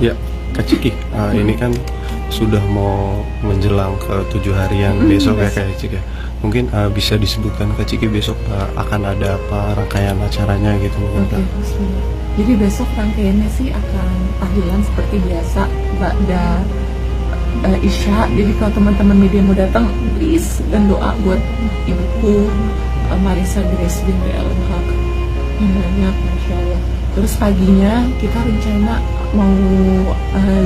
Ya, Kak Ciki, ini kan sudah mau menjelang ke 7 hari yang besok ya Kak Ciki. Mungkin bisa disebutkan Kak Ciki besok akan ada apa rangkaian acaranya gitu mungkin Oke, Kak. bismillah. Jadi besok rangkaiannya sih akan tahlilan seperti biasa, Ba'da Isya. Jadi kalau teman-teman media mau datang, please dan doa buat ibuku Marissa Grace binti Al-Haq yang banyak, Masya Allah. Terus paginya kita rencana mau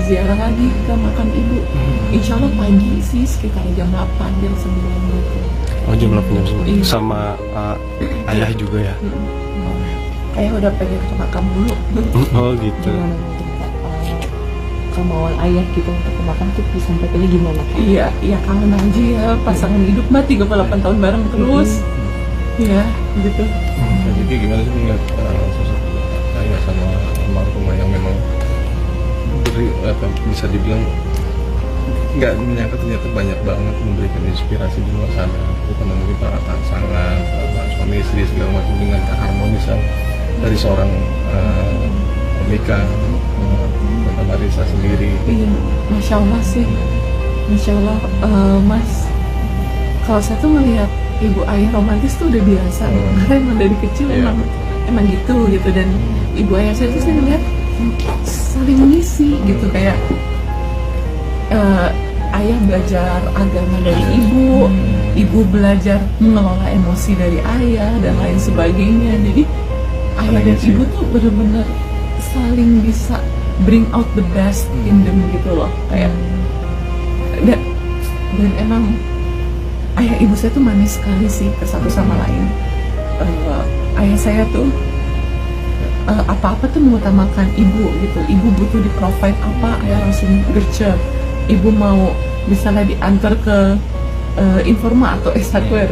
ziarah lagi ke makam ibu. Insya Allah pagi sih sekitar jam 8, jam 9 gitu. Oh jam 8 jam 9. Iya. Sama ayah juga ya. Ayah udah pengen ke makam dulu. Oh gitu. Gimana cerita kemauan ayah gitu untuk ke makam tuh disampaikannya gimana? Iya, iya kangen aja ya pasangan hidup mah 38 tahun bareng terus. Iya, gitu. Jadi gimana sih melihat sosok ayah sama almarhumah yang memang bisa dibilang nggak menyangka ternyata banyak banget memberikan inspirasi di luar sana, terutama mungkin para pasangan, para suami istri segala macam dengan keharmonisan dari seorang Mika, Tante Marissa sendiri. Iya, Masya Allah sih. Masya Allah, Mas. Kalau saya tuh melihat ibu ayah romantis tuh udah biasa. Karena emang dari kecil Iya, emang gitu. Dan ibu ayah saya tuh saya ngeliat saling mengisi gitu. Kayak ayah belajar agama dari ibu belajar mengelola emosi dari ayah dan lain sebagainya. Jadi ayah dan ibu tuh benar-benar saling bisa bring out the best in them gitu loh. Kayak dan emang ayah ibu saya tuh manis sekali sih ke satu sama lain. Ayah saya tuh apa-apa tuh mengutamakan ibu gitu. Ibu butuh di provide apa, ayah langsung gercep. Ibu mau misalnya diantar ke Informa atau Estaquer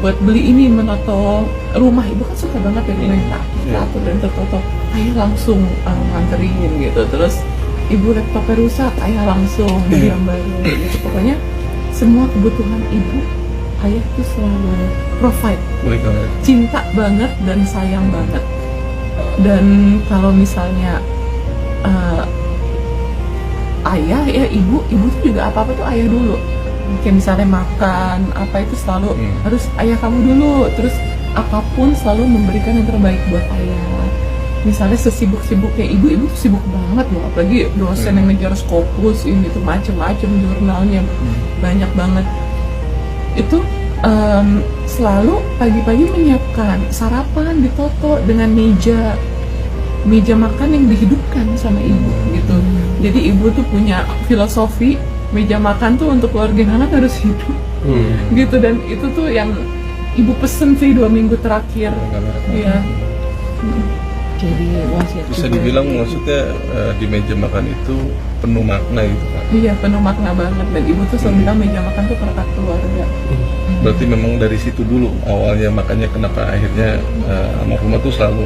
buat beli ini menoto rumah, ibu kan suka banget ya rumah yang teratur dan tertoto, ayah langsung nganterin gitu. Terus ibu laptopnya rusak, ayah langsung beli yang baru gitu. Pokoknya semua kebutuhan ibu ayah tuh selalu provide, cinta banget dan sayang banget. Dan kalau misalnya ayah ya ibu tuh juga apa-apa tuh ayah dulu. Kayak misalnya makan apa itu selalu harus ayah kamu dulu. Terus apapun selalu memberikan yang terbaik buat ayah. Misalnya sesibuk-sibuknya ibu tuh sibuk banget loh, apalagi dosen yang ngejar Scopus ini tuh macem-macem jurnalnya banyak banget. Itu selalu pagi-pagi menyiapkan sarapan di Toto dengan meja makan yang dihidupkan sama ibu gitu. Jadi ibu tuh punya filosofi meja makan tuh untuk keluarga anak harus hidup gitu. Dan itu tuh yang ibu pesen sih 2 minggu terakhir. Iya. Jadi wasiat Bisa juga. dibilang maksudnya di meja makan itu penuh makna gitu Pak. Iya, penuh makna banget. Dan ibu tuh selalu bilang meja makan tuh perangkat keluarga. Berarti memang dari situ dulu awalnya, makanya kenapa akhirnya almarhumah tuh selalu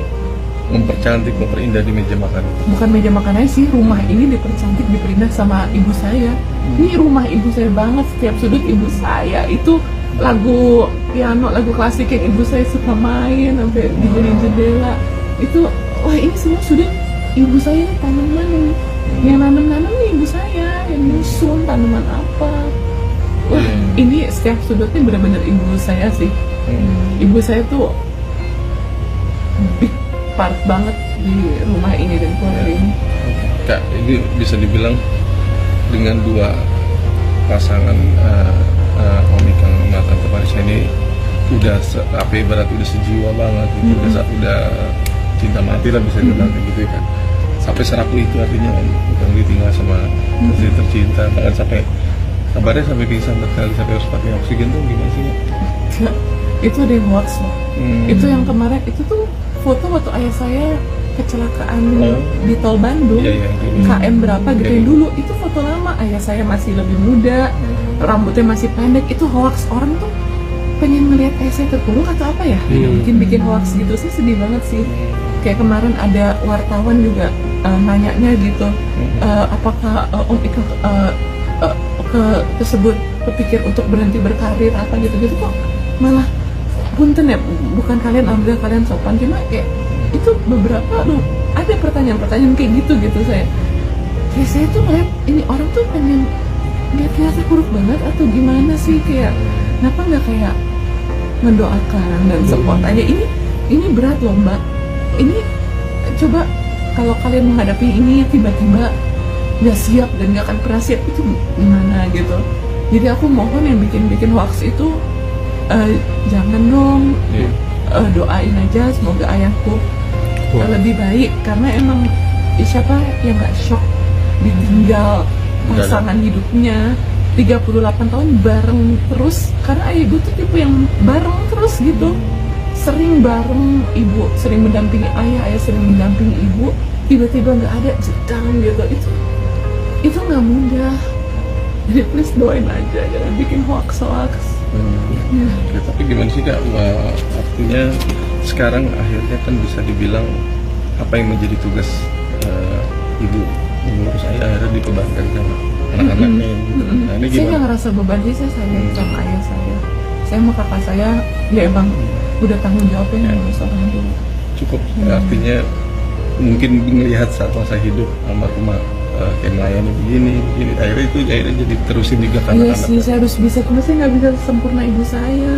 mempercantik, memperindah di meja makan itu. Bukan meja makan aja sih, rumah ini dipercantik, diperindah sama ibu saya. Ini rumah ibu saya banget, setiap sudut ibu saya itu lagu piano, lagu klasik yang ibu saya suka main sampai dijadiin jendela. Itu wah ini semua sudut ibu saya, tanaman yang nanam nih ibu saya, yang nyusun tanaman apa. Wah ini setiap sudutnya benar-benar ibu saya sih. Ibu saya tuh big part banget di rumah ini dan keluarga ini. Kak, ini bisa dibilang dengan dua pasangan Om Ika sama Tante Marissa ini udah ibarat udah sejiwa banget gitu, udah cinta mati lah bisa dibilang gitu ya kan. Sampai serapu itu artinya Om, bukan ditinggal sama istri tercinta, bahkan sampai kabarnya sampai pingsan berkali, sampai harus pakai oksigen tuh gimana sih? Itu ada yang hoax loh. Itu yang kemarin itu tuh foto waktu ayah saya kecelakaan di tol Bandung, KM berapa gitu yang dulu. Itu foto lama, ayah saya masih lebih muda, rambutnya masih pendek. Itu hoax, orang tuh pengen ngelihat ayah saya terpuruk atau apa ya, bikin hoax gitu sih. Sedih banget sih. Kayak kemarin ada wartawan juga nanyanya gitu, apakah Om Ika tersebut kepikir untuk berhenti berkarir apa gitu-gitu, kok malah punten ya, bukan kalian alhamdulillah kalian sopan, cuma kayak itu beberapa loh ada pertanyaan-pertanyaan kayak gitu saya kayak saya tuh ngeliat ini orang tuh pengen lihat kita buruk banget atau gimana sih, kayak kenapa nggak kayak mendoakan dan support aja. Ini berat loh mbak, ini coba kalau kalian menghadapi ini tiba-tiba nggak siap dan nggak akan pernah siap, itu gimana gitu. Jadi aku mohon yang bikin hoax itu jangan dong, doain aja semoga ayahku lebih baik, karena emang siapa yang nggak shock ditinggal pasangan hidupnya 38 tahun bareng terus, karena ayah ibu tuh tipe yang bareng terus gitu, sering bareng, ibu sering mendampingi ayah sering mendampingi ibu, tiba-tiba nggak ada, jedang gitu, itu nggak mudah. Jadi please doain aja, jangan bikin hoax. Ya, tapi gimana sih Kak, artinya sekarang akhirnya kan bisa dibilang apa yang menjadi tugas ibu mengurus ayah akhirnya dikebankan sama anak-anaknya gitu. Nah, ini Saya gimana? nggak ngerasa beban sih, saya sayang sama ayah saya sama kakak saya, ya emang udah tanggung jawabnya ngurus orang dulu. Cukup artinya mungkin melihat saat masa hidup almarhumah kayak melayani begini, akhirnya jadi terusin juga ke Iya anak-anak. sih, saya harus bisa, cuma saya nggak bisa sempurna ibu saya.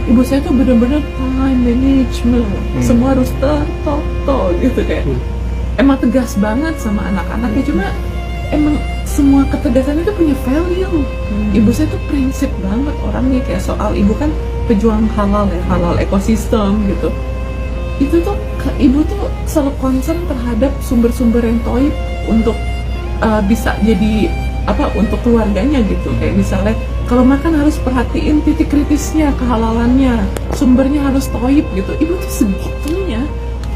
Ibu saya tuh bener-bener time management, semua harus tertoto gitu, kayak emang tegas banget sama anak-anaknya, cuma emang semua ketegasan itu punya value. Ibu saya tuh prinsip banget orangnya, kayak soal ibu kan pejuang halal ya, halal ekosistem gitu. Itu tuh ibu tuh selalu concern terhadap sumber-sumber yang toib untuk bisa jadi untuk keluarganya gitu. Kayak misalnya kalau makan harus perhatiin titik kritisnya, kehalalannya, sumbernya harus toib gitu. Ibu tuh segitunya,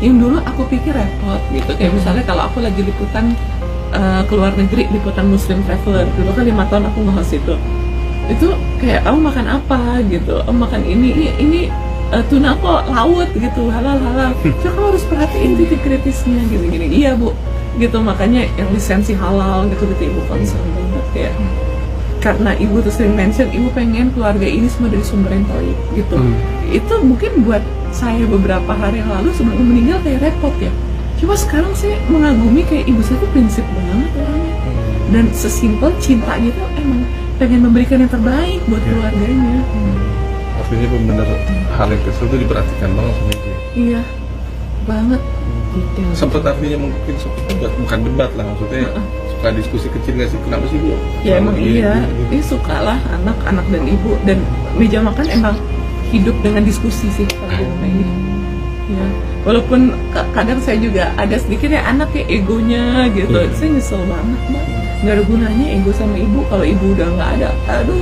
yang dulu aku pikir repot gitu. Kayak misalnya kalau aku lagi liputan ke luar negeri, liputan Muslim Traveler, dulu kan 5 tahun aku nge-host itu kayak kamu makan apa gitu, makan ini tuna kok laut gitu, halal. Jadi kamu harus perhatiin titik kritisnya gini. Iya bu, gitu, makanya yang lisensi halal gitu ibu concern banget, kayak karena ibu tuh sering mention ibu pengen keluarga ini semua dari sumber yang toib gitu. Itu mungkin buat saya beberapa hari yang lalu sebelum meninggal kayak repot ya, cuma sekarang saya mengagumi kayak ibu saya tuh prinsip banget orangnya, dan sesimpel cinta gitu, emang pengen memberikan yang terbaik buat keluarganya. Artinya benar hal yang kecil itu diperhatikan banget sama ibu. Iya banget. Detail. Sempat artinya mungkin bukan debat lah, maksudnya suka diskusi kecil nggak sih, kenapa sih bu? Ya emang Begini, iya, begini. dia suka lah anak dan ibu, dan meja makan emang hidup dengan diskusi sih kalau di rumah ini. Ya, walaupun kadang saya juga ada sedikit ya anak ya egonya gitu, saya nyesel banget mbak, nggak ada gunanya ego sama ibu kalau ibu udah nggak ada, aduh.